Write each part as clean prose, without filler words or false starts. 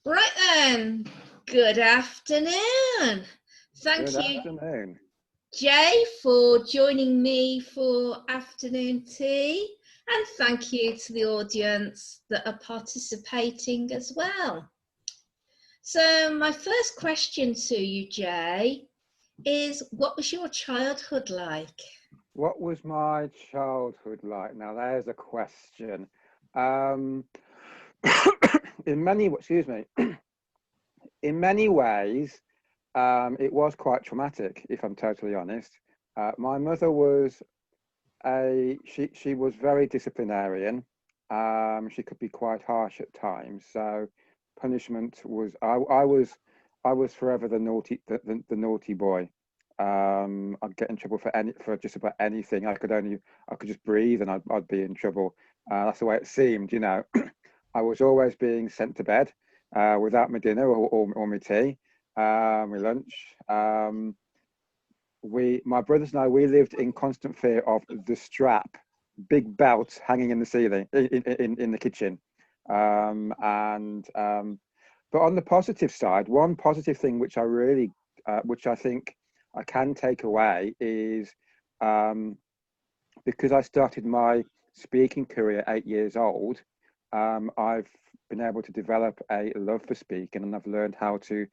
Right then, good afternoon. Thank Good you, afternoon. Jay, for joining me for afternoon tea. And thank you to the audience that are participating as well. So my first question to you, Jay, is what was your childhood like? What was my childhood like? Now, there's a question. Um, in many, excuse me, in many ways, it was quite traumatic, if I'm totally honest. My mother was she was very disciplinarian. She could be quite harsh at times. So punishment was I was forever the naughty boy. I'd get in trouble for just about anything. I could just breathe and I'd be in trouble. That's the way it seemed, you know. I was always being sent to bed without my dinner or my tea, my lunch. My brothers and I, we lived in constant fear of the strap, big belt hanging in the ceiling, in the kitchen. But on the positive side, one positive thing which which I think I can take away is because I started my speaking career at 8 years old, I've been able to develop a love for speaking, and I've learned how to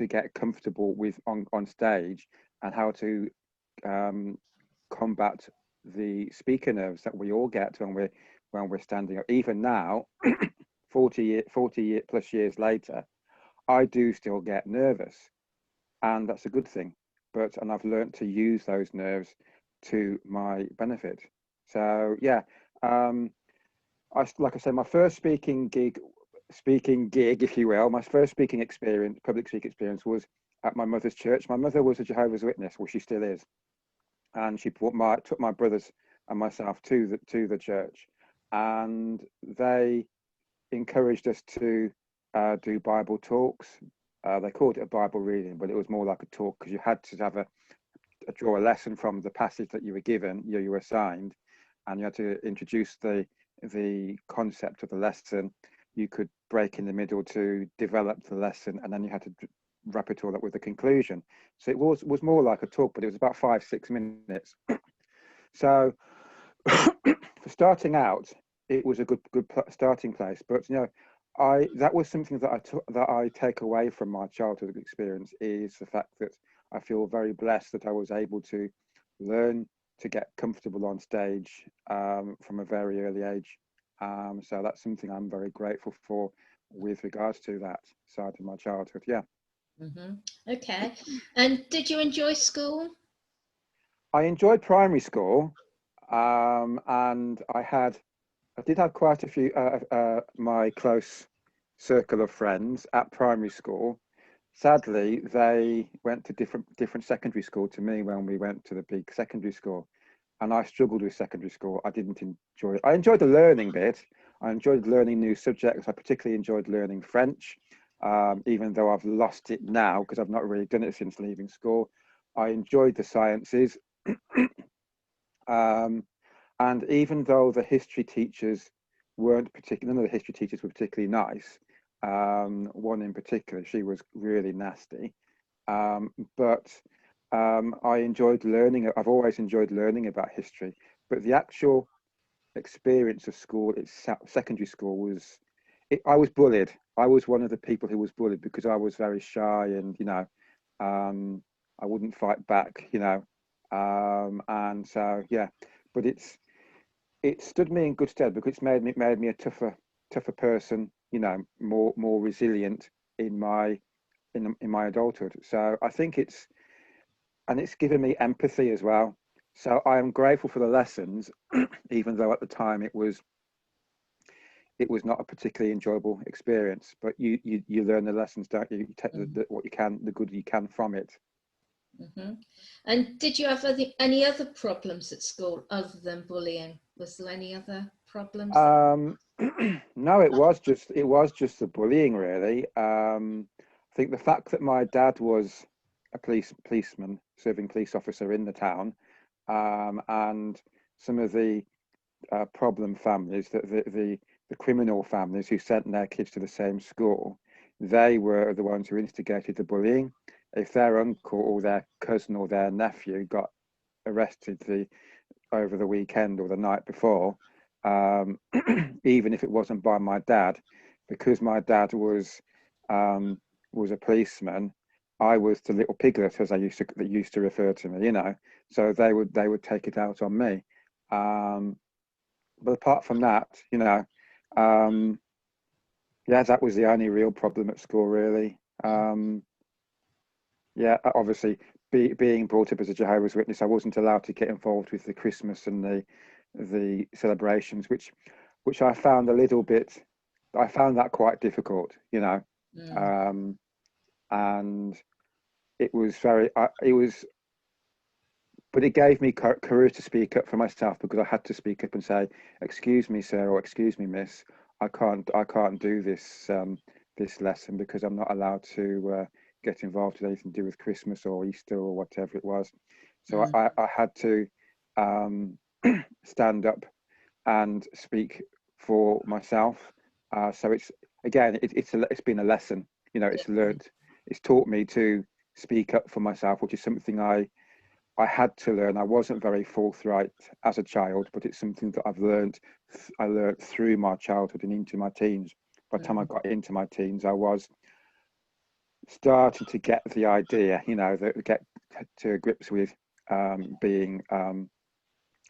get comfortable with on stage and how to combat the speaker nerves that we all get when we're standing up. Even now, 40 plus years later, I do still get nervous, and that's a good thing. And I've learned to use those nerves to my benefit. So yeah, like I said, my first speaking gig, if you will, my first speaking experience, public speaking experience, was at my mother's church. My mother was a Jehovah's Witness, well, she still is, and she took my brothers and myself to the church, and they encouraged us to do Bible talks. They called it a Bible reading, but it was more like a talk because you had to have draw a lesson from the passage that you were given, you were assigned, and you had to introduce the concept of the lesson. You could break in the middle to develop the lesson, and then you had to wrap it all up with the conclusion. So it was more like a talk, but it was about 5-6 minutes. So for starting out, it was a good starting place. But you know, that was something that I take away from my childhood experience, is the fact that I feel very blessed that I was able to learn to get comfortable on stage from a very early age. So that's something I'm very grateful for with regards to that side of my childhood. Yeah. Okay. And did you enjoy school? I enjoyed primary school, and I did have quite a few my close circle of friends at primary school. Sadly, they went to different secondary school to me when we went to the big secondary school, and I struggled with secondary school. I didn't enjoy it. I enjoyed the learning bit. I enjoyed learning new subjects. I particularly enjoyed learning French, even though I've lost it now because I've not really done it since leaving school. I enjoyed the sciences. And even though the history teachers weren't particularly, none of the history teachers were particularly nice. One in particular, she was really nasty. But I enjoyed learning. I've always enjoyed learning about history. But the actual experience of school, secondary school, I was bullied. I was one of the people who was bullied because I was very shy, and you know, I wouldn't fight back. You know, and so yeah. But it stood me in good stead because it's made me a tougher person, you know, more resilient in my adulthood. So I think it's given me empathy as well. So I am grateful for the lessons, even though at the time it was not a particularly enjoyable experience. But you learn the lessons, don't you? You take the good you can from it. And did you have any other problems at school other than bullying? Was there any other problems? No, it was just the bullying, really. I think the fact that my dad was a policeman, serving police officer in the town, and some of the problem families, that the criminal families who sent their kids to the same school, they were the ones who instigated the bullying. If their uncle or their cousin or their nephew got arrested over the weekend or the night before, even if it wasn't by my dad, because my dad was a policeman, I was the little piglet, as they used to refer to me, you know. So they would take it out on me. But apart from that, you know, yeah, that was the only real problem at school, really. Yeah, obviously, being brought up as a Jehovah's Witness, I wasn't allowed to get involved with the Christmas and the celebrations, which I found a little bit. I found that quite difficult, you know, and it was but it gave me courage to speak up for myself, because I had to speak up and say, "Excuse me, sir," or "Excuse me, miss, I can't do this this lesson because I'm not allowed to get involved with anything to do with Christmas or Easter or whatever it was." So I had to stand up and speak for myself. So it's been a lesson, you know. It's taught me to speak up for myself, which is something I had to learn. I wasn't very forthright as a child, but it's something that I learned through my childhood and into my teens. By the time I got into my teens, I was starting to get the idea, you know, get to grips with being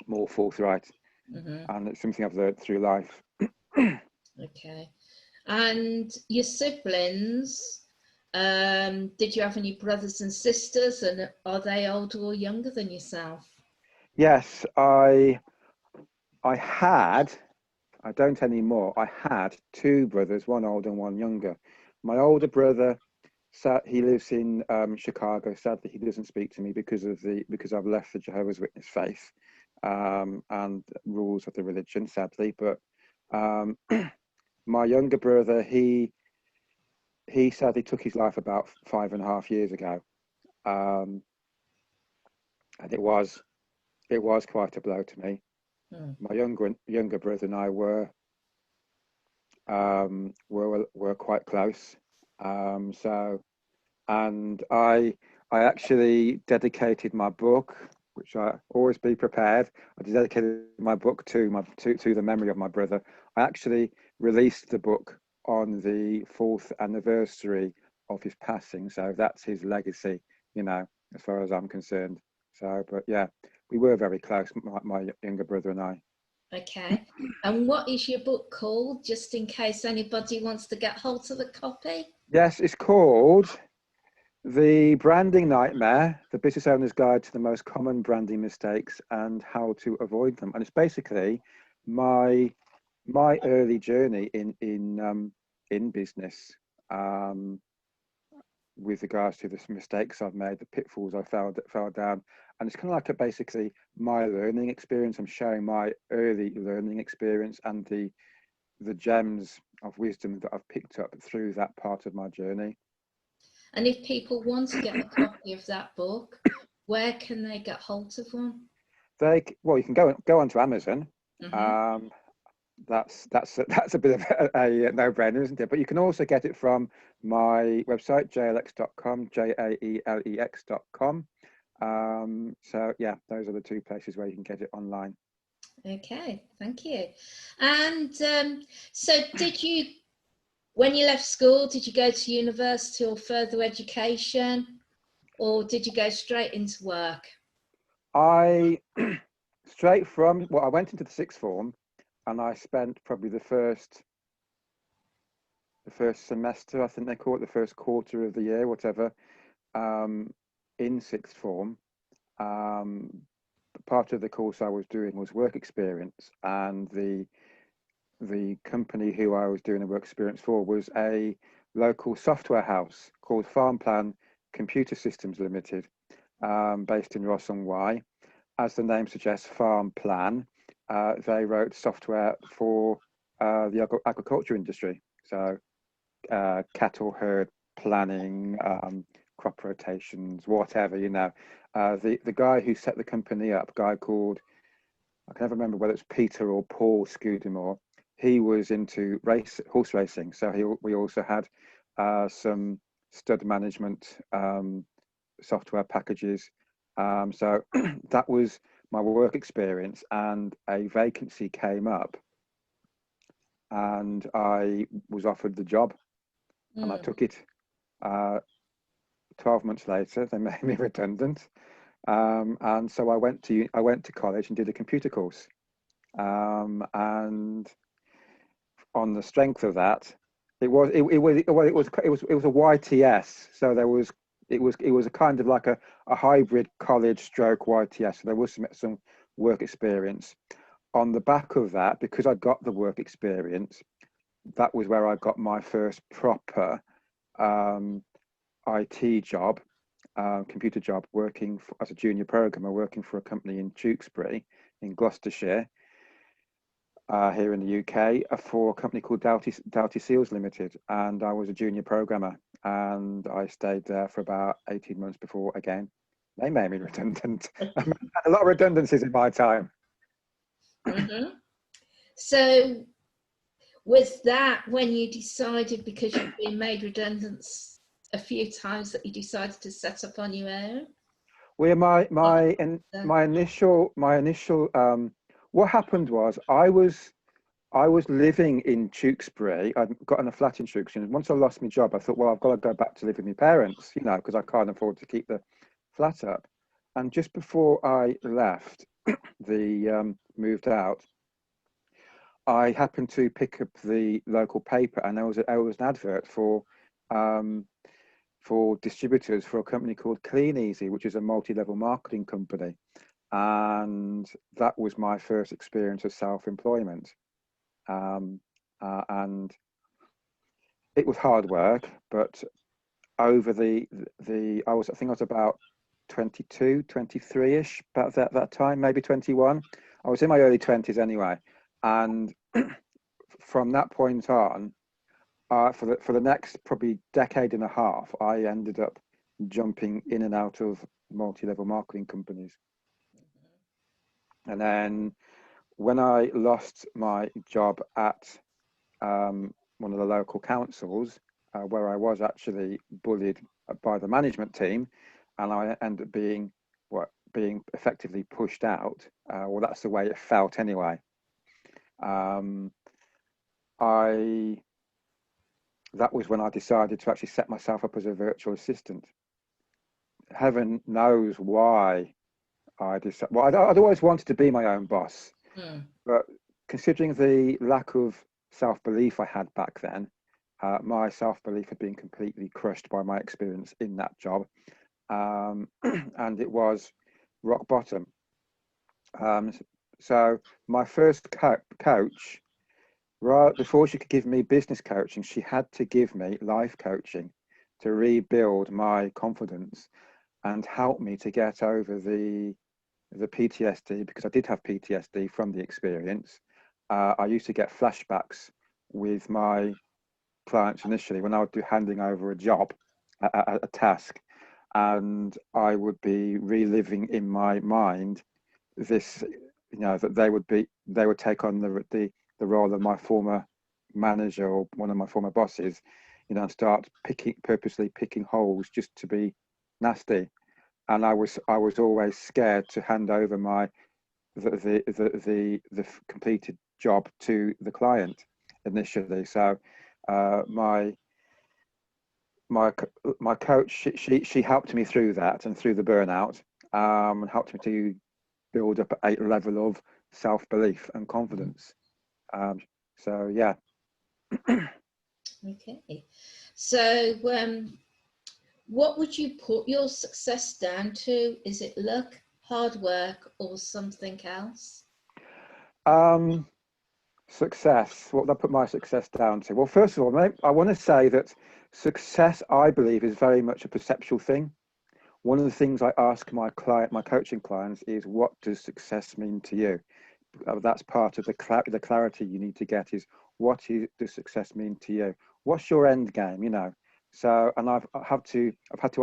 more forthright. And it's something I've learned through life. Okay. And your siblings, did you have any brothers and sisters, and are they older or younger than yourself? Yes, I had, I don't anymore, I had two brothers, one older and one younger. My older brother, he lives in Chicago. Sadly, he doesn't speak to me because I've left the Jehovah's Witness faith and rules of the religion, sadly. But my younger brother, he sadly took his life about 5.5 years ago, and it was quite a blow to me. My younger brother and I were quite close. And I actually dedicated my book, which I always be prepared. I dedicated my book to the memory of my brother. I actually released the book on the 4th anniversary of his passing, so that's his legacy, you know, as far as I'm concerned. So, but yeah, we were very close, my younger brother and I. Okay. And what is your book called, just in case anybody wants to get hold of the copy? Yes, it's called The Branding Nightmare, The Business Owner's Guide to the Most Common Branding Mistakes and How to Avoid Them. And it's basically my early journey in business, with regards to the mistakes I've made, the pitfalls I fell down. And it's kind of like basically my learning experience. I'm sharing my early learning experience and the gems of wisdom that I've picked up through that part of my journey. And if people want to get a copy of that book, where can they get hold of one? You can go onto Amazon. That's a bit of a no-brainer, isn't it? But you can also get it from my website, jaelex.com, jaelex.com. So yeah, those are the two places where you can get it online. Okay, thank you. And so when you left school, did you go to university or further education, or did you go straight into work? I went into the sixth form, and I spent probably the first semester, I think they call it, the first quarter of the year, whatever, in sixth form. Part of the course I was doing was work experience, and the company who I was doing the work experience for was a local software house called Farm Plan Computer Systems Limited, based in Ross on Wye. As the name suggests, Farm Plan, they wrote software for the agriculture industry. So cattle herd planning, crop rotations, whatever, you know. The guy who set the company up, a guy called, I can never remember whether it's Peter or Paul Scudamore, he was into horse racing. So we also had some stud management software packages. So that was my work experience, and a vacancy came up and I was offered the job and I took it. 12 months later, they made me redundant. And so I went to college and did a computer course. And on the strength of that, it was a YTS. So it was a kind of like a hybrid college stroke YTS. So there was some work experience. On the back of that, because I got the work experience, that was where I got my first proper IT job, computer job, working as a junior programmer, working for a company in Tewkesbury in Gloucestershire, here in the UK, for a company called Doughty Seals Limited. And I was a junior programmer, and I stayed there for about 18 months before, again, they made me redundant. I had a lot of redundancies in my time. So was that when you decided, because you've been made redundant a few times, that you decided to set up on your own? Well, my initial what happened was I was living in Tewkesbury. I'd gotten a flat in Tewkesbury, and once I lost my job, I thought, well, I've got to go back to live with my parents, you know, because I can't afford to keep the flat up. And just before I left, moved out, I happened to pick up the local paper, and there was an advert for distributors for a company called Clean Easy, which is a multi-level marketing company. And that was my first experience of self-employment. And it was hard work, but over I think I was about 22, 23-ish, about that time, maybe 21. I was in my early 20s anyway. And from that point on, for the next probably decade and a half, I ended up jumping in and out of multi-level marketing companies. And then when I lost my job at one of the local councils, where I was actually bullied by the management team, and I ended up being effectively pushed out. Well, that's the way it felt anyway. That was when I decided to actually set myself up as a virtual assistant. Heaven knows why I decided. Well, I'd always wanted to be my own boss, but considering the lack of self-belief I had back then, my self-belief had been completely crushed by my experience in that job, and it was rock bottom. So my first coach, right before she could give me business coaching, she had to give me life coaching to rebuild my confidence and help me to get over the PTSD, because I did have PTSD from the experience. I used to get flashbacks with my clients initially when I would do handing over a job, a task, and I would be reliving in my mind this, you know, that they would take on the role of my former manager or one of my former bosses, you know, and start purposely picking holes just to be nasty. And I was always scared to hand over the completed job to the client initially. So my coach, she helped me through that and through the burnout, and helped me to build up a level of self-belief and confidence. So yeah. Okay, so what would you put your success down to? Is it luck, hard work, or something else? Success. What would I put my success down to? Well, first of all, I want to say that success, I believe, is very much a perceptual thing. One of the things I ask my coaching clients is, what does success mean to you? That's part of the clarity you need to get, is what does success mean to you? What's your end game, you know? So, and I've had to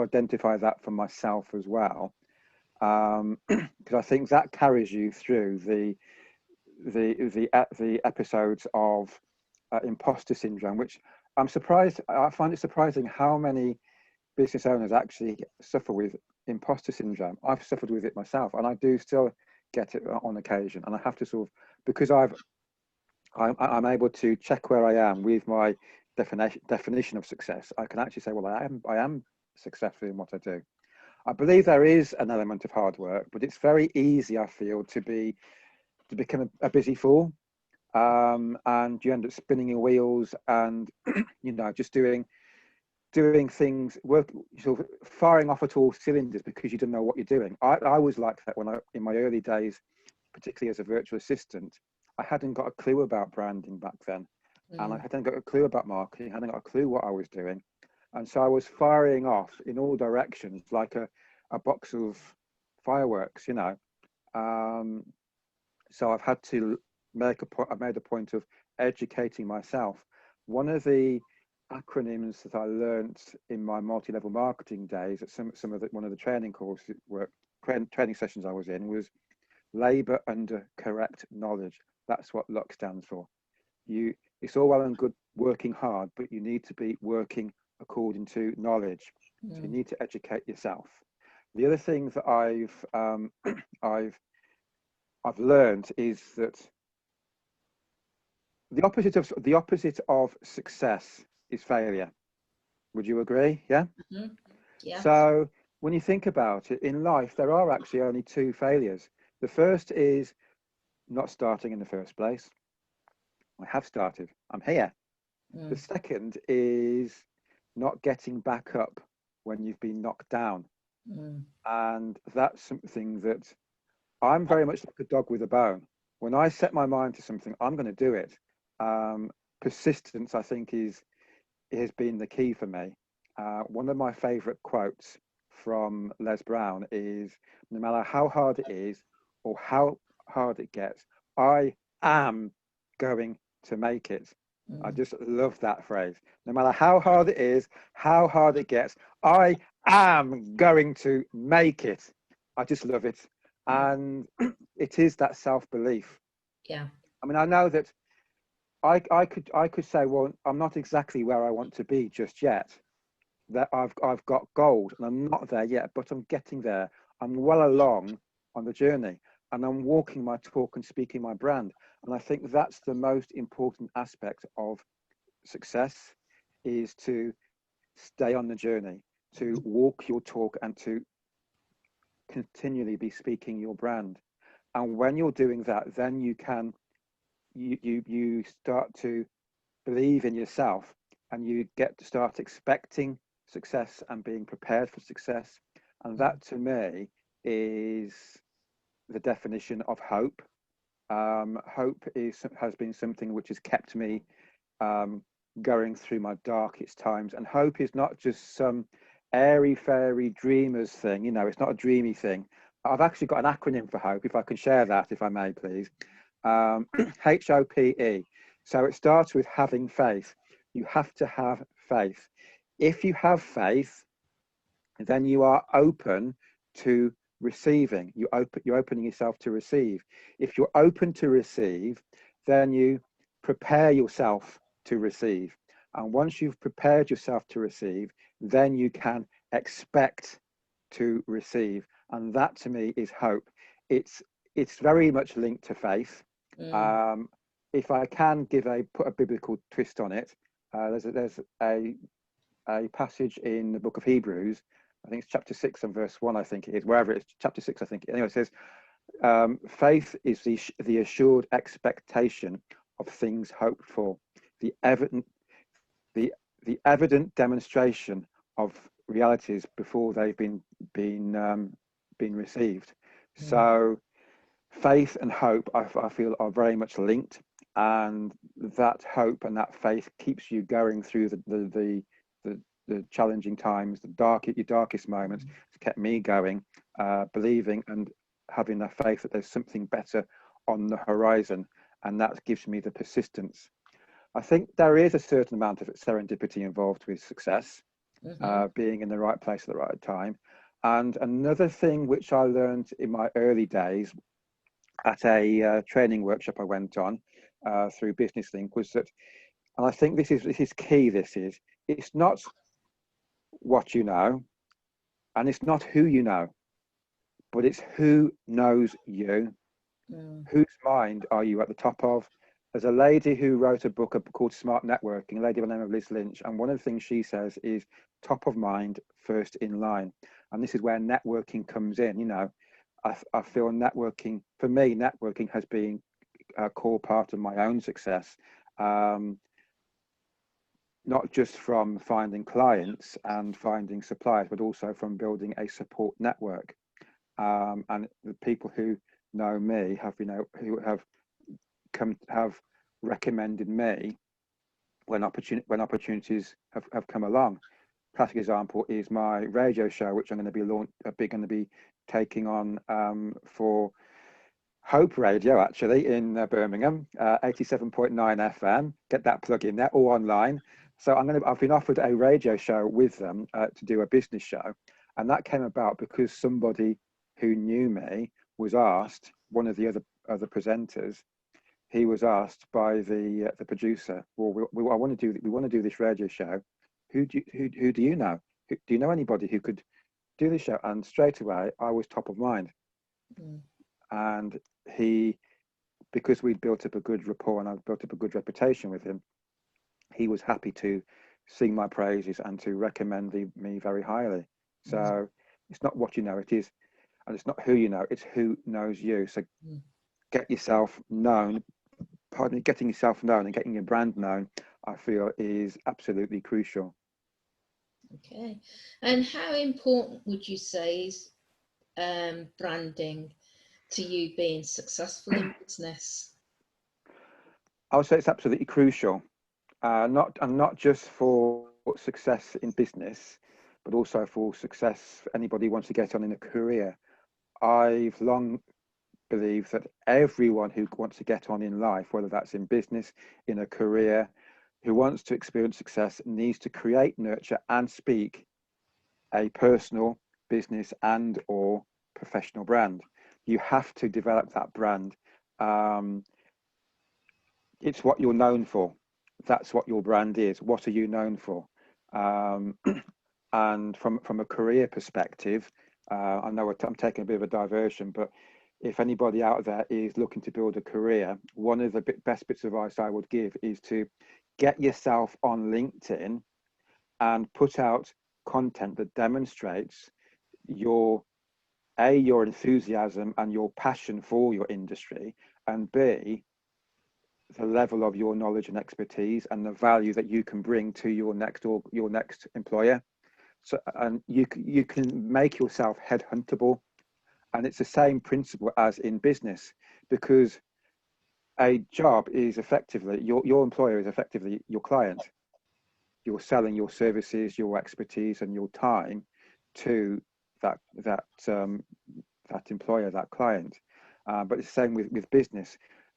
identify that for myself as well, because I think that carries you through the episodes of imposter syndrome, which I'm surprised. I find it surprising how many business owners actually suffer with imposter syndrome. I've suffered with it myself, and I do still get it on occasion. And I have to sort of, because I'm able to check where I am with my definition of success. I can actually say, well, I am successful in what I do. I believe there is an element of hard work, but it's very easy, I feel, to become a busy fool, and you end up spinning your wheels, and just doing things, sort of firing off at all cylinders because you don't know what you're doing. I was like that in my early days, particularly as a virtual assistant. I hadn't got a clue about branding back then, and I hadn't got a clue about marketing. I hadn't got a clue what I was doing, and so I was firing off in all directions like a box of fireworks, So I've had to I made a point of educating myself. One of the acronyms that I learnt in my multi-level marketing days at one of the training courses, training sessions I was in, was labour under correct knowledge. That's what LUC stands for. It's all well and good working hard, but you need to be working according to knowledge. So you need to educate yourself. The other thing that I've learned is that the opposite of success is failure. Would you agree? Yeah. Yeah. So when you think about it, in life there are actually only two failures. The first is not starting in the first place. I have started. I'm here. The second is not getting back up when you've been knocked down. And that's something that I'm very much like a dog with a bone. When I set my mind to something, I'm going to do it. Persistence, I think, has been the key for me. One of my favorite quotes from Les Brown is, no matter how hard it is or how hard it gets, I am going to make it. I just love that phrase. No matter how hard it is, how hard it gets, I am going to make it. I just love it. And it is that self-belief. Yeah. I mean, I know that I could say, well, I'm not exactly where I want to be just yet. That I've got gold and I'm not there yet, but I'm getting there. I'm well along on the journey, and I'm walking my talk and speaking my brand. And I think that's the most important aspect of success, is to stay on the journey, to walk your talk and to continually be speaking your brand. And when you're doing that, then you start to believe in yourself, and you get to start expecting success and being prepared for success. And that, to me, is the definition of hope. Hope has been something which has kept me going through my darkest times. And hope is not just some airy fairy dreamers thing. It's not a dreamy thing. I've actually got an acronym for hope, if I can share that, if I may, please. HOPE. So it starts with having faith. You have to have faith. If you have faith, then you are open to receiving. You're opening yourself to receive. If you're open to receive, then you prepare yourself to receive. And once you've prepared yourself to receive, then you can expect to receive. And that, to me, is hope. It's very much linked to faith. If I can put a biblical twist on it, there's a passage in the book of Hebrews. I think it's chapter 6 and verse 1, I think it is, wherever it is, chapter 6, I think. Anyway, it says, faith is the assured expectation of things hoped for, the evident demonstration of realities before they've been received. So faith and hope, I feel, are very much linked, and that hope and that faith keeps you going through the challenging times, your darkest moments. It's kept me going, believing and having the faith that there's something better on the horizon, and that gives me the persistence. I think there is a certain amount of serendipity involved with success, being in the right place at the right time. And another thing which I learned in my early days, at a training workshop I went on through Business Link was that, and I think this is key. It's not what you know, and it's not who you know, but it's who knows you. Whose mind are you at the top of? There's a lady who wrote a book called Smart Networking, a lady by the name of Liz Lynch, and one of the things she says is top of mind, first in line. And this is where networking comes in. You know, I feel networking, for me, networking has been a core part of my own success. Not just from finding clients and finding suppliers, but also from building a support network. And the people who know me who have recommended me when opportunities have come along. Classic example is my radio show, which I'm going to be taking on for Hope Radio, actually, in Birmingham, 87.9 FM. Get that plug in there, or online. So I've been offered a radio show with them to do a business show, and that came about because somebody who knew me was asked, one of the other presenters, he was asked by the producer, well, we want to do this radio show. Who do you know? Do you know anybody who could do this show? And straight away, I was top of mind. And because we'd built up a good rapport and I'd built up a good reputation with him, he was happy to sing my praises and to recommend me very highly. So it's not what you know, it is, and it's not who you know, it's who knows you. So getting yourself known and getting your brand known, I feel, is absolutely crucial. Okay. And how important would you say is branding to you being successful in business? I would say it's absolutely crucial, not just for success in business, but also for success for anybody who wants to get on in a career. I've long believed that everyone who wants to get on in life, whether that's in business, in a career, who wants to experience success, needs to create, nurture, and speak a personal, business, and or professional brand. You have to develop that brand. It's what you're known for. That's what your brand is. What are you known for? And from a career perspective, I know I'm taking a bit of a diversion, but if anybody out there is looking to build a career, one of the best bits of advice I would give is to get yourself on LinkedIn and put out content that demonstrates your enthusiasm and your passion for your industry, and B, the level of your knowledge and expertise and the value that you can bring to your next employer. So, and you can make yourself headhuntable, and it's the same principle as in business, because a job is effectively your employer is effectively your client. You're selling your services, your expertise, and your time to that employer, that client. But it's the same with business.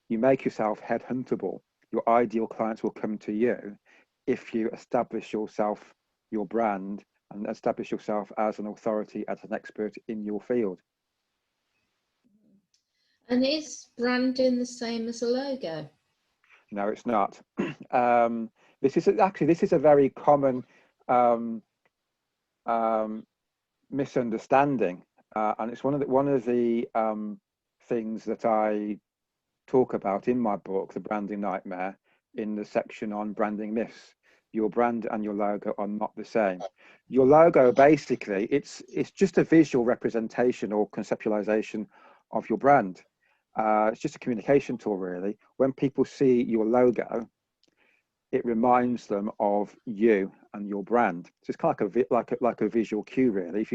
You make yourself headhuntable. Your ideal clients will come to you if you establish yourself, your brand, and establish yourself as an authority, as an expert in your field. And is branding the same as a logo? No, it's not. This is a very common misunderstanding, and it's one of the things that I talk about in my book, The Branding Nightmare, in the section on branding myths. Your brand and your logo are not the same. Your logo, basically, it's just a visual representation or conceptualization of your brand. It's just a communication tool, really. When people see your logo, it reminds them of you and your brand. So it's kind of like a visual cue, really.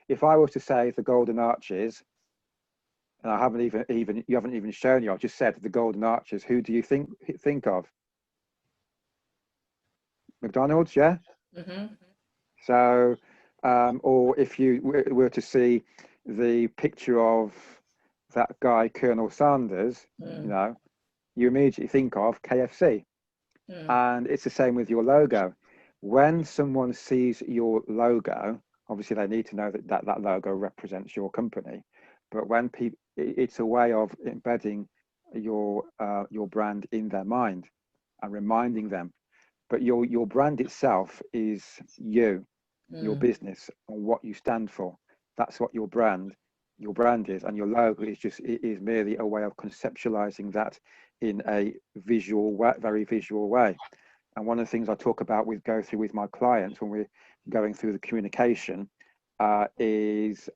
If I was to say the Golden Arches, and I haven't you haven't even shown you, I've just said the Golden Arches, who do you think of? McDonald's, yeah? Mm-hmm. So, or if you were to see the picture of that guy, Colonel Sanders, you immediately think of KFC. And it's the same with your logo. When someone sees your logo, obviously they need to know that logo represents your company. But when it's a way of embedding your brand in their mind and reminding them. But your brand itself is you, your business, and what you stand for. That's what your brand is, and your logo is merely a way of conceptualizing that in a visual way, very visual way. And one of the things I talk about go through with my clients when we're going through the communication is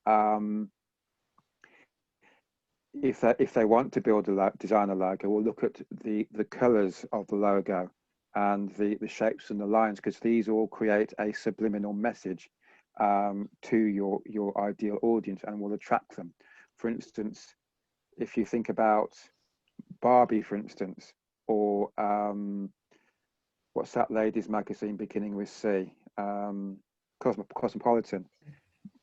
if they want to design a logo, we'll look at the colors of the logo and the shapes and the lines, because these all create a subliminal message to your ideal audience and will attract them. For instance, if you think about Barbie, for instance, or what's that ladies magazine beginning with C, Cosmopolitan.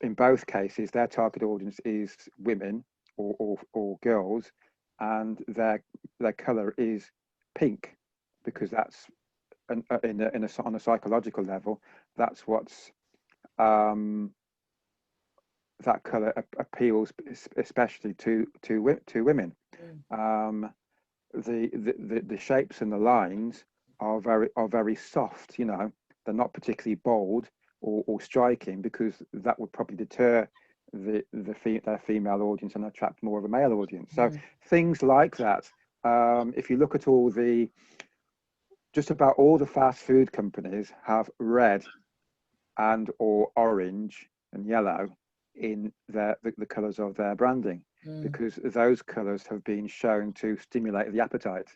In both cases, their target audience is women or girls, and their color is pink, because that's on a psychological level, that's what's that color appeals especially to women. The shapes and the lines are very soft. You know, they're not particularly bold or striking, because that would probably deter their female audience and attract more of a male audience. So things like that. If you look at just about all the fast food companies have red and or orange and yellow in the colors of their branding, because those colors have been shown to stimulate the appetite.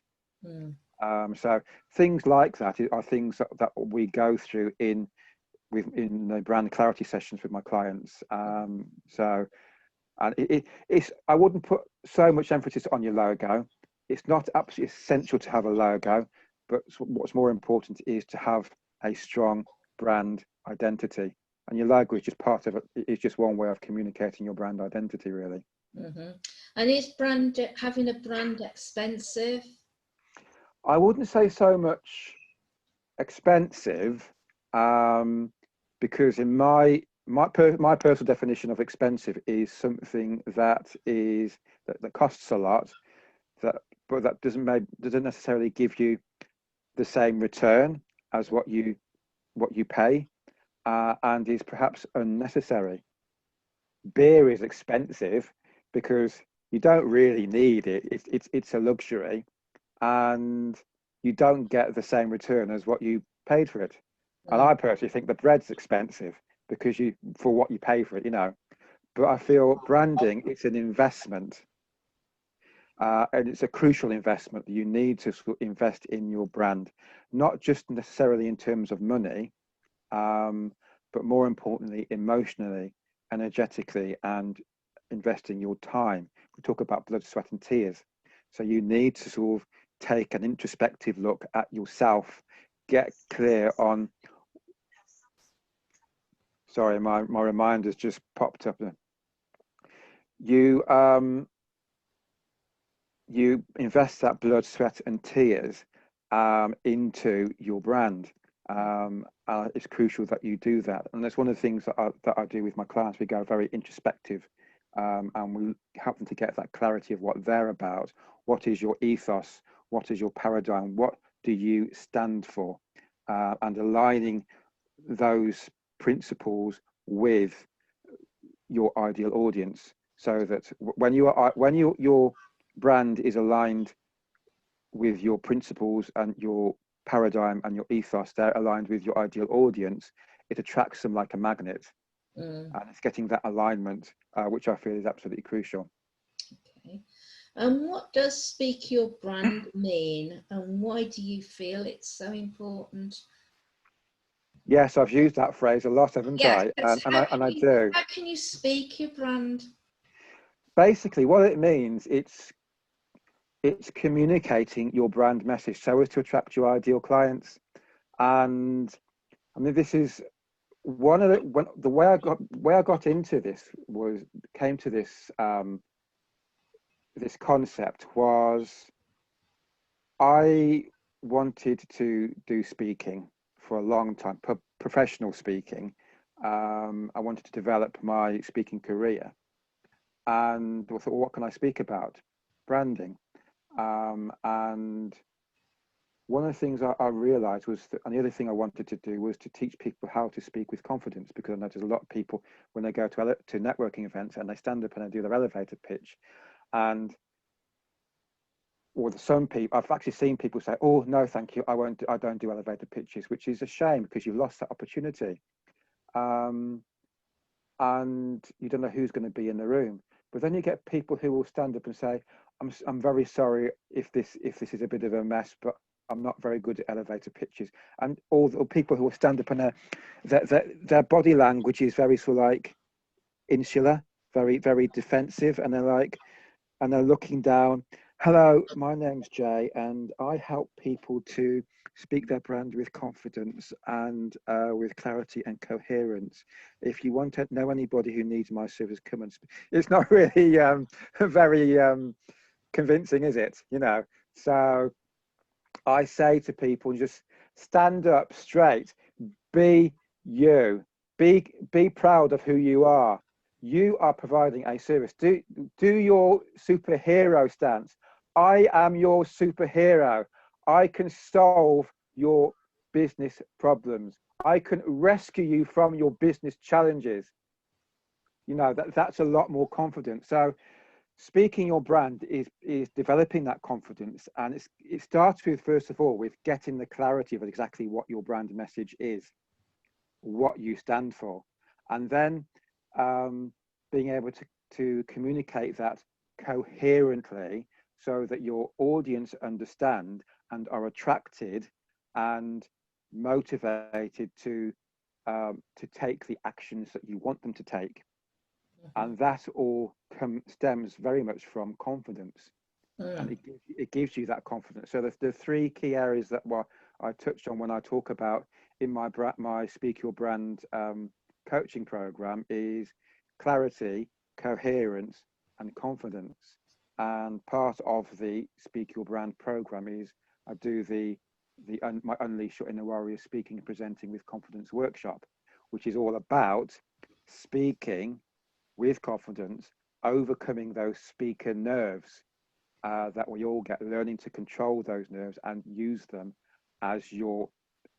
So things like that are things that we go through in the brand clarity sessions with my clients. So, and it's I wouldn't put so much emphasis on your logo. It's not absolutely essential to have a logo, but what's more important is to have a strong brand identity, and your logo is just part of it. It's just one way of communicating your brand identity, really. And is having a brand expensive? I wouldn't say so much expensive, because in my personal definition of expensive is something that costs a lot, but that doesn't necessarily give you the same return as what you pay, and is perhaps unnecessary. Beer is expensive because you don't really need it. It's a luxury, and you don't get the same return as what you paid for it. And I personally think the bread's expensive because for what you pay for it, you know. But I feel branding, it's an investment, and it's a crucial investment that you need to invest in your brand, not just necessarily in terms of money, but more importantly, emotionally, energetically, and investing your time. We talk about blood, sweat, and tears. So you need to sort of take an introspective look at yourself, get clear on. Sorry, my reminder's just popped up. You invest that blood, sweat, and tears into your brand. It's crucial that you do that, and that's one of the things that I do with my clients. We go very introspective, and we help them to get that clarity of what they're about. What is your ethos? What is your paradigm? What do you stand for? And aligning those principles with your ideal audience, so that when your brand is aligned with your principles and your paradigm and your ethos, they're aligned with your ideal audience, it attracts them like a magnet. And it's getting that alignment, which I feel is absolutely crucial. Okay. And what does speak your brand mean, and why do you feel it's so important? Yes, I've used that phrase a lot, haven't I? And I do. How can you speak your brand? Basically, what it means, it's communicating your brand message so as to attract your ideal clients. And I mean, this is one of the way I got into this came to this this concept was I wanted to do speaking for a long time, professional speaking. I wanted to develop my speaking career, and I thought, well, what can I speak about? Branding. And one of the things I realized was that, and the other thing I wanted to do was to teach people how to speak with confidence, because I notice a lot of people when they go to networking events and they stand up and they do their elevator pitch, and or some people, I've actually seen people say, "Oh no, thank you, I don't do elevator pitches," which is a shame because you've lost that opportunity, and you don't know who's going to be in the room. But then you get people who will stand up and say, I'm very sorry if this is a bit of a mess, but I'm not very good at elevator pitches." And all the people who will stand up and their body language is very sort of like insular, very, very defensive, and they're looking down. "Hello, my name's Jay, and I help people to speak their brand with confidence and with clarity and coherence. If you want to know anybody who needs my service, come and speak." It's not really very convincing, is it? You know, so I say to people, just stand up straight, be you, be proud of who you are. You are providing a service. Do your superhero stance. I am your superhero. I can solve your business problems. I can rescue you from your business challenges. You know, that's a lot more confident. So speaking your brand is developing that confidence, and it starts with, first of all, with getting the clarity of exactly what your brand message is, what you stand for, and then being able to communicate that coherently so that your audience understand and are attracted and motivated to take the actions that you want them to take. And that all stems very much from confidence, and it gives you that confidence. So the three key areas that I touched on when I talk about in my Speak Your Brand coaching program is clarity, coherence, and confidence. And part of the Speak Your Brand program is I do my Unleash Your Inner Warrior Speaking and Presenting with Confidence workshop, which is all about speaking with confidence, overcoming those speaker nerves that we all get, learning to control those nerves and use them as your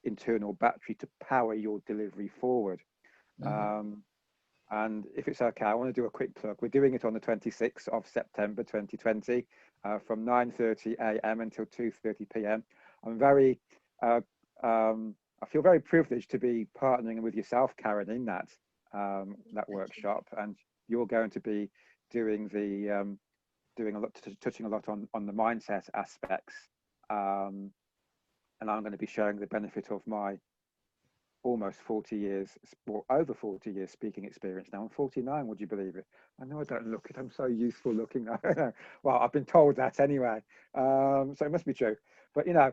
internal battery to power your delivery forward. And if it's okay, I want to do a quick plug. We're doing it on the 26th of September 2020 from 9:30 a.m. until 2:30 p.m. I feel very privileged to be partnering with yourself, Karen, in that workshop, and you're going to be doing touching a lot on the mindset aspects, and I'm going to be sharing the benefit of my almost 40 years, or over 40 years speaking experience now. I'm 49, would you believe it? I know I don't look it. I'm so youthful looking. Well, I've been told that anyway, so it must be true. But you know,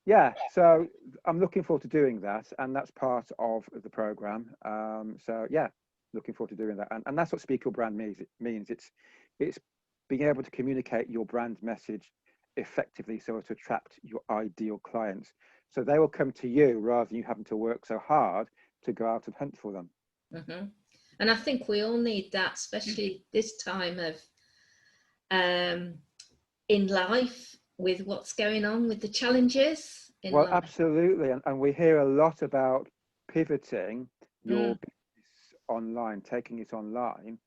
yeah, so I'm looking forward to doing that, and that's part of the program. So yeah, looking forward to doing that, and that's what Speak Your Brand means. It's being able to communicate your brand message effectively so as to attract your ideal clients, so they will come to you rather than you having to work so hard to go out and hunt for them. And I think we all need that, especially this time of in life, with what's going on with the challenges in life. Absolutely, and we hear a lot about pivoting your business online, taking it online,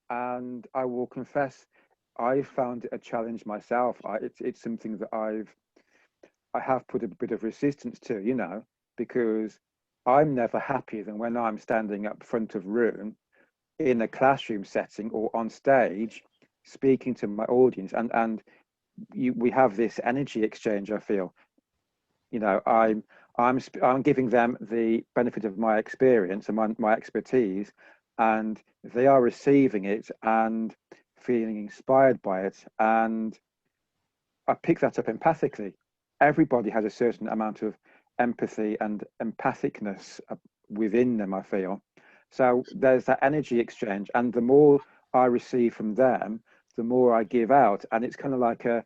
and I will confess I found it a challenge myself. It's something that I have put a bit of resistance to, you know, because I'm never happier than when I'm standing up front of room in a classroom setting or on stage speaking to my audience, and we have this energy exchange. I feel, you know, I'm giving them the benefit of my experience and my expertise, and they are receiving it and feeling inspired by it, and I pick that up empathically. Everybody has a certain amount of empathy and empathicness within them, I feel. So there's that energy exchange, and the more I receive from them, the more I give out, and it's kind of like a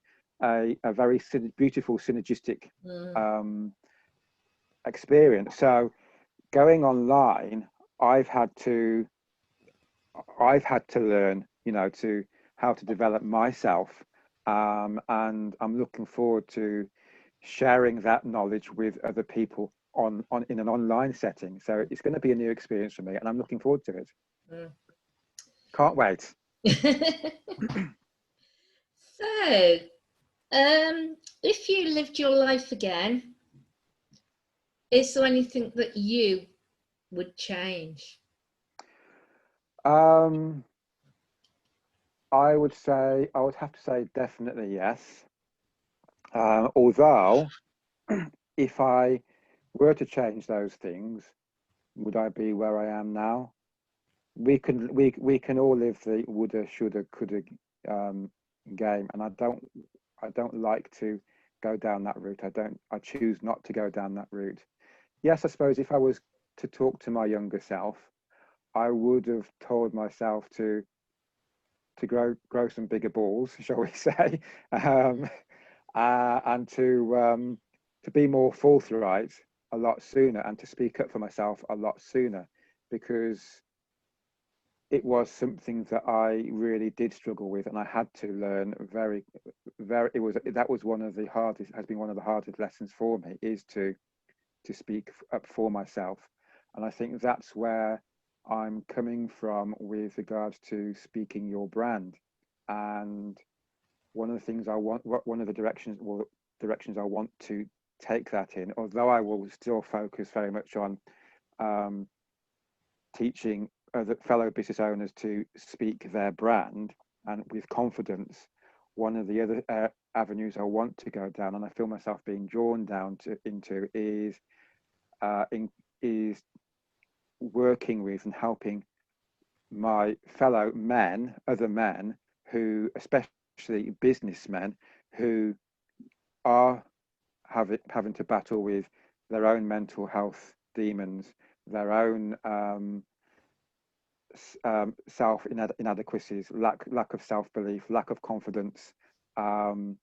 very beautiful synergistic experience. So going online, I've had to I've had to learn, you know, to how to develop myself, and I'm looking forward to sharing that knowledge with other people on in an online setting. So it's going to be a new experience for me, and I'm looking forward to it. Mm. Can't wait. So, if you lived your life again, is there anything that you would change? I would have to say definitely yes. Although, if I were to change those things, would I be where I am now? We can all live the woulda, shoulda, coulda game, and I don't like to go down that route. I choose not to go down that route. Yes, I suppose if I was to talk to my younger self, I would have told myself to grow some bigger balls, shall we say, um, and to be more forthright a lot sooner, and to speak up for myself a lot sooner, because it was something that I really did struggle with, and I had to learn very. That was one of the hardest. Has been one of the hardest lessons for me, is to speak up for myself, and I think that's where I'm coming from with regards to speaking your brand. And one of the things I want, one of the directions I want to take that in, although I will still focus very much on um, teaching other fellow business owners to speak their brand and with confidence. One of the other avenues I want to go down, and I feel myself being drawn down into, is working with and helping my fellow men, other men, who, especially businessmen, who are having to battle with their own mental health demons, their own self inadequacies, lack of self belief, lack of confidence, and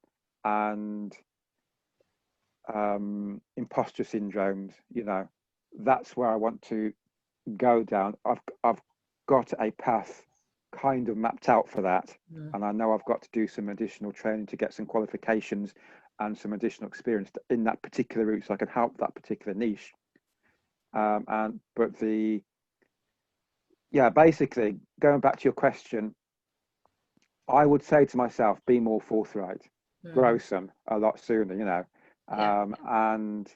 imposter syndromes. You know, that's where I want to go down. I've got a path kind of mapped out for that, and I know I've got to do some additional training to get some qualifications and some additional experience in that particular route, so I can help that particular niche. And but the Yeah, basically going back to your question, I would say to myself, be more forthright, grow some a lot sooner, you know, and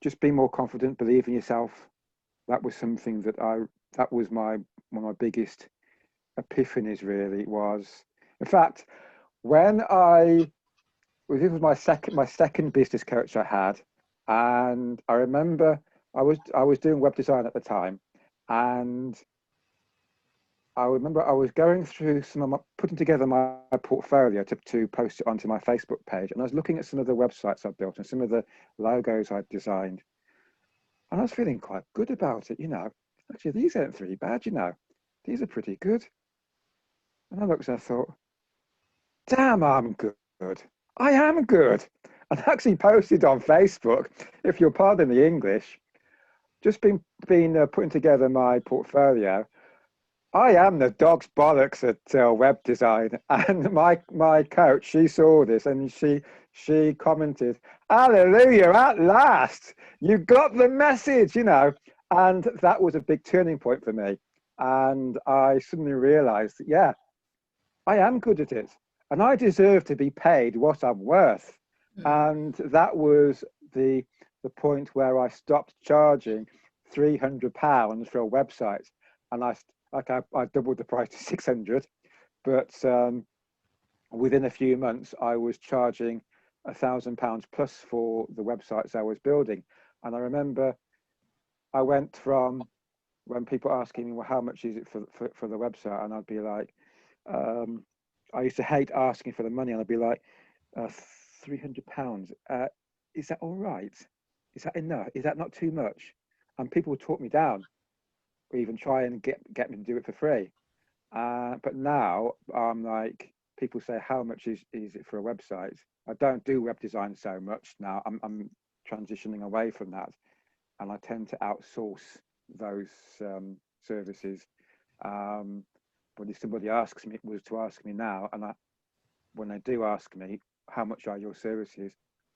just be more confident, believe in yourself. That was something that was one of my biggest epiphanies, really. Was, in fact, this was my second business coach I had, and I remember I was doing web design at the time, and I remember I was going through putting together my portfolio to post it onto my Facebook page, and I was looking at some of the websites I'd built and some of the logos I'd designed, and I was feeling quite good about it. You know, actually, these aren't three bad. You know, these are pretty good. And I looked and I thought, damn, I'm good. I am good. And I actually posted on Facebook, if you'll pardon the English, just been putting together my portfolio. I am the dog's bollocks at web design, and my coach, she saw this and she commented, "Hallelujah! At last, you got the message," you know, and that was a big turning point for me. And I suddenly realised that, yeah, I am good at it, and I deserve to be paid what I'm worth. And that was the point where I stopped charging £300 for a website, and I doubled the price to 600. But within a few months, I was charging £1,000 plus for the websites I was building. And I remember I went from, when people asking me, well, how much is it for the website? And I'd be like, I used to hate asking for the money, and I'd be like, £300. Is that all right? Is that enough? Is that not too much? And people would talk me down, or even try and get me to do it for free. But now I'm like, people say, how much is it for a website? I don't do web design so much now. I'm transitioning away from that, and I tend to outsource those services. But if somebody asks me, was to ask me now, and when they do ask me, how much are your services,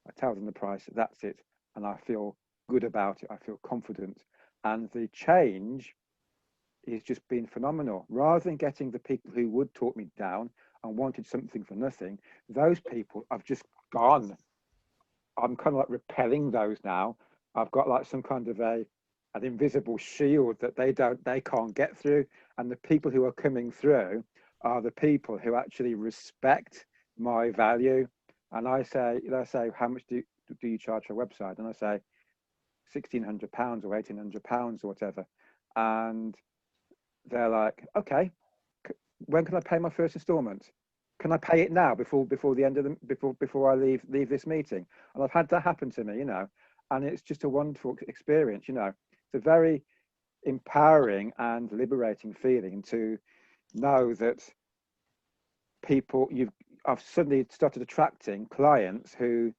I tell them the price, that's it. And I feel good about it. I feel confident. And the change is just been phenomenal. Rather than getting the people who would talk me down and wanted something for nothing, those people have just gone. I'm kind of like repelling those now. I've got like some kind of an invisible shield that they can't get through. And the people who are coming through are the people who actually respect my value. And I say, how much do you charge for a website? And I say £1,600 or £1,800 or whatever. And they're like, okay, when can I pay my first installment? Can I pay it now before the end of before I leave this meeting? And I've had that happen to me, and it's just a wonderful experience. It's a very empowering and liberating feeling to know that I've suddenly started attracting clients who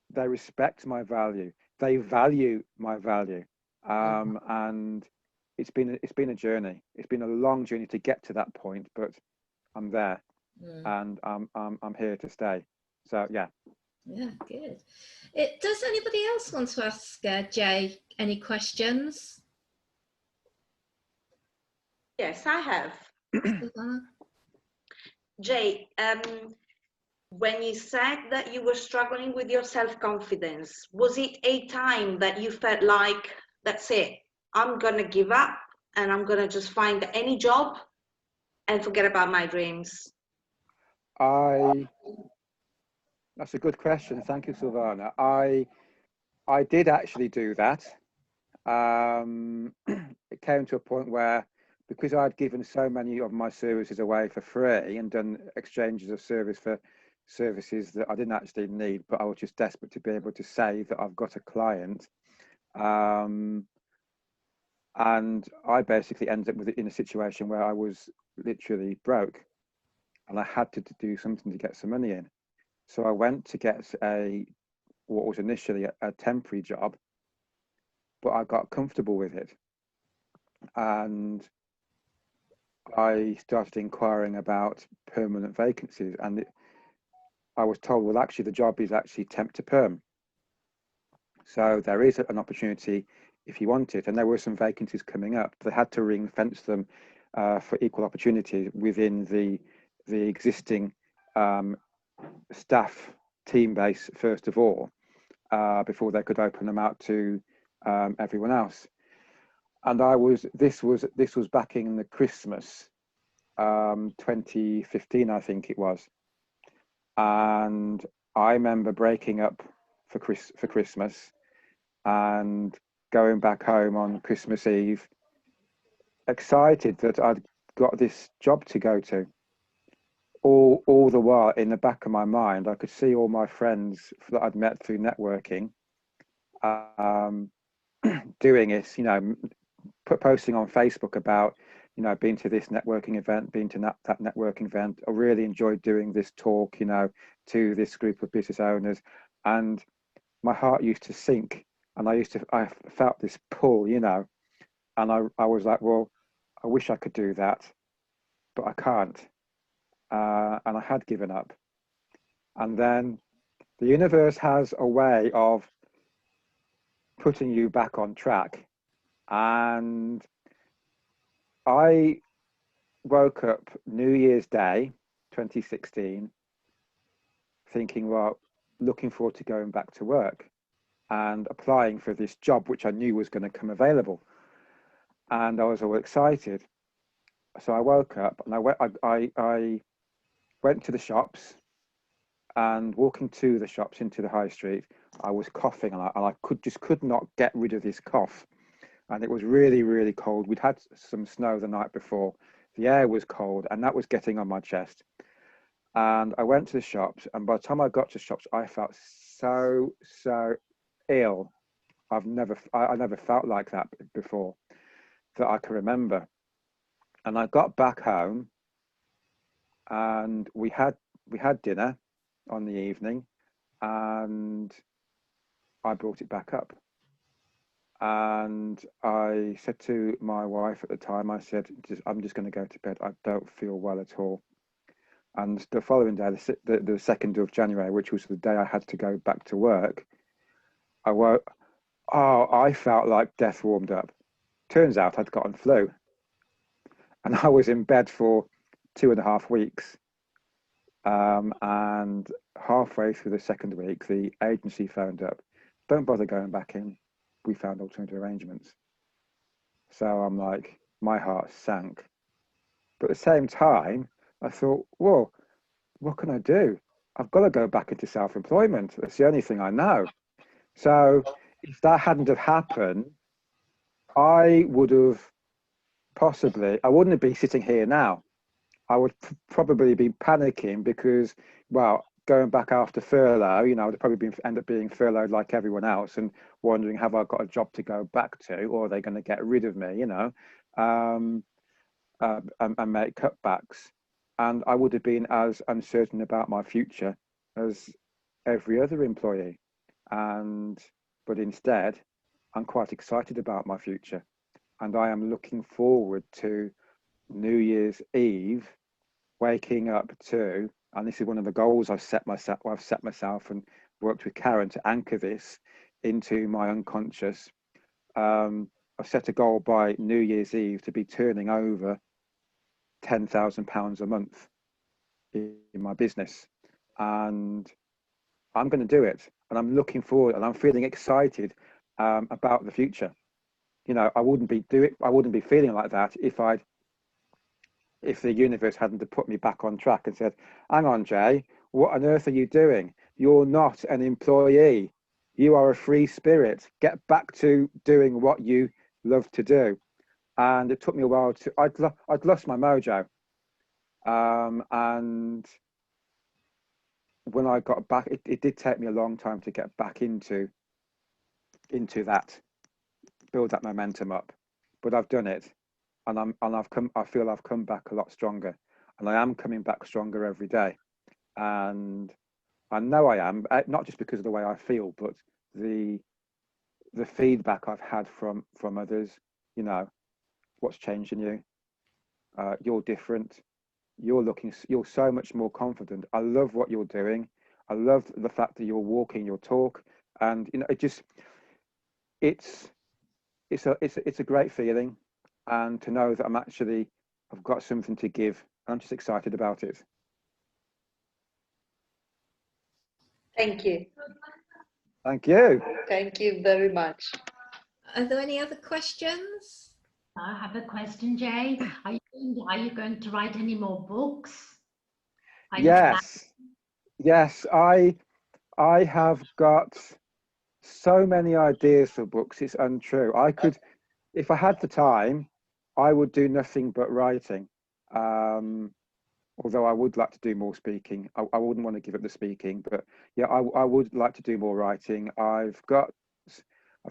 they respect my value, they value my value, and it's been a journey. It's been a long journey to get to that point, but I'm there. And I'm here to stay. So yeah. Yeah, good. Does anybody else want to ask Jae any questions? Yes, I have. Jae, when you said that you were struggling with your self-confidence, was it a time that you felt like, that's it, I'm gonna give up and I'm gonna just find any job and forget about my dreams? That's a good question. Thank you, Silvana. I did actually do that. It came to a point where, because I'd given so many of my services away for free and done exchanges of service for services that I didn't actually need, but I was just desperate to be able to say that I've got a client. And I basically ended up in a situation where I was literally broke and I had to do something to get some money in. So I went to get what was initially a temporary job, but I got comfortable with it. And I started inquiring about permanent vacancies, and I was told, well, actually, the job is actually temp to perm. So there is an opportunity if you want it. And there were some vacancies coming up. They had to ring fence them for equal opportunity within the existing staff team base, first of all, before they could open them out to everyone else. And this was back in the Christmas 2015, I think it was. And I remember breaking up for Christmas and going back home on Christmas Eve, excited that I'd got this job to go to. All the while, in the back of my mind, I could see all my friends that I'd met through networking doing it, posting on Facebook about, been to this networking event, been to that networking event. I really enjoyed doing this talk, to this group of business owners. And my heart used to sink, and I felt this pull, and I was like, well, I wish I could do that, but I can't. And I had given up. And then the universe has a way of putting you back on track. And I woke up New Year's Day 2016 thinking, well, looking forward to going back to work and applying for this job, which I knew was going to come available. And I was all excited. So I woke up and I went to the shops, and walking to the shops into the high street, I was coughing, and I could not get rid of this cough. And it was really, really cold. We'd had some snow the night before. The air was cold, and that was getting on my chest. And I went to the shops, and by the time I got to shops, I felt so ill. I never felt like that before, that I can remember. And I got back home, and we had dinner on the evening, and I brought it back up. And I said to my wife at the time, I said, I'm just going to go to bed. I don't feel well at all. And the following day, the 2nd of January, which was the day I had to go back to work, I woke, oh, I felt like death warmed up. Turns out I'd gotten flu. And I was in bed for 2.5 weeks. And halfway through the 2nd week, the agency phoned up. Don't bother going back in. We found alternative arrangements. So I'm like, my heart sank. But at the same time, I thought, well, what can I do? I've got to go back into self-employment. That's the only thing I know. So if that hadn't have happened, I would have I wouldn't be sitting here now. I would probably be panicking because, well, going back after furlough, you know, I'd probably end up being furloughed like everyone else and wondering, have I got a job to go back to, or are they going to get rid of me, you know, and make cutbacks. And I would have been as uncertain about my future as every other employee. But instead, I'm quite excited about my future. And I am looking forward to New Year's Eve, waking up to, and this is one of the goals I've set myself and worked with Karen to anchor this into my unconscious. I've set a goal by New Year's Eve to be turning over £10,000 a month in my business, and I'm going to do it. And I'm looking forward, and I'm feeling excited about the future. You know, I wouldn't be feeling like that if the universe hadn't put me back on track and said, hang on, Jay, what on earth are you doing? You're not an employee. You are a free spirit. Get back to doing what you love to do. And it took me a while I'd lost my mojo. And when I got back, it did take me a long time to get back into that, build that momentum up. But I've done it. And I feel I've come back a lot stronger, and I am coming back stronger every day. And I know I am, not just because of the way I feel, but the feedback I've had from others. You know, what's changing you? You're different. You're so much more confident. I love what you're doing. I love the fact that you're walking your talk, and you know, it's a great feeling. And to know that I've got something to give. I'm just excited about it. Thank you. Thank you. Thank you very much. Are there any other questions? I have a question, Jay. Are you going to write any more books? Yes. I have got so many ideas for books. It's untrue. If I had the time, I would do nothing but writing. Although I would like to do more speaking. I wouldn't want to give up the speaking, but yeah, I would like to do more writing. I've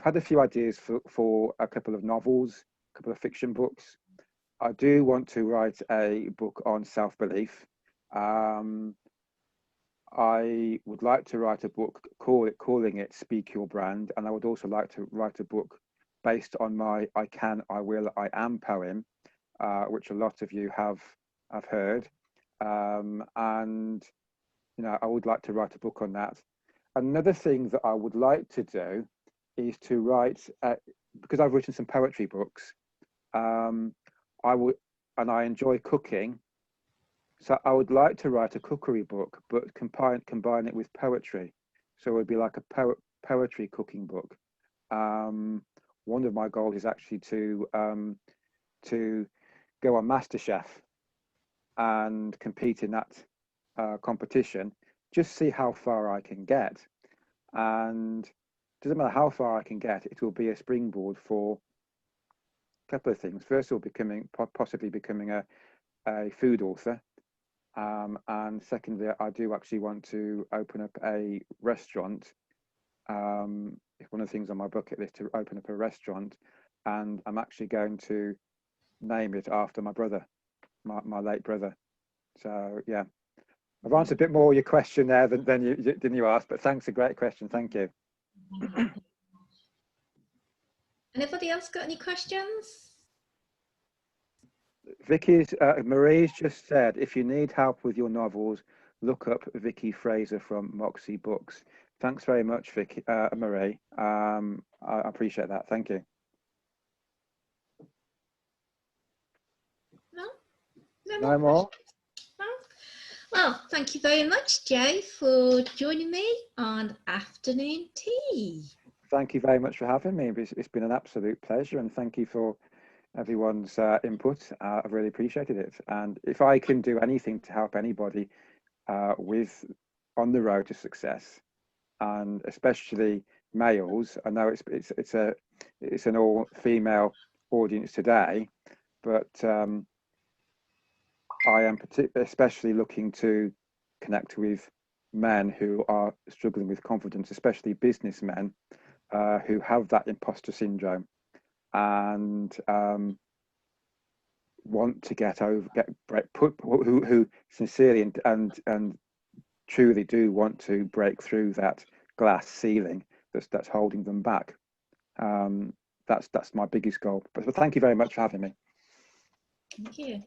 had a few ideas for a couple of novels, a couple of fiction books. I do want to write a book on self-belief. I would like to write a book calling it Speak Your Brand, and I would also like to write a book based on my I Can, I Will, I Am poem, which a lot of you have heard. And you know, I would like to write a book on that. Another thing that I would like to do is to write, because I've written some poetry books. I enjoy cooking, so I would like to write a cookery book, but combine it with poetry. So it would be like a poetry cooking book. One of my goals is actually to go on MasterChef and compete in that competition, just see how far I can get. And it doesn't matter how far I can get, it will be a springboard for a couple of things. First of all, possibly becoming a food author. And secondly, I do actually want to open up a restaurant. One of the things on my bucket list to open up a restaurant, and I'm actually going to name it after my brother, my late brother. So yeah, I've answered a bit more your question there than you asked, but thanks, a great question. Thank you. Anybody else got any questions? Marie's just said, if you need help with your novels, look up Vicky Fraser from Moxie Books. Thanks very much, Vicky, Marie. I appreciate that. Thank you. No more? No? Well, thank you very much, Jae, for joining me on Afternoon Tea. Thank you very much for having me. It's been an absolute pleasure, and thank you for everyone's input. I've really appreciated it. And if I can do anything to help anybody on the road to success, and especially males, I know it's an all-female audience today, but I am especially looking to connect with men who are struggling with confidence, especially businessmen who have that imposter syndrome and want to who sincerely and truly do want to break through that glass ceiling that's holding them back. That's my biggest goal. But thank you very much for having me. Thank you.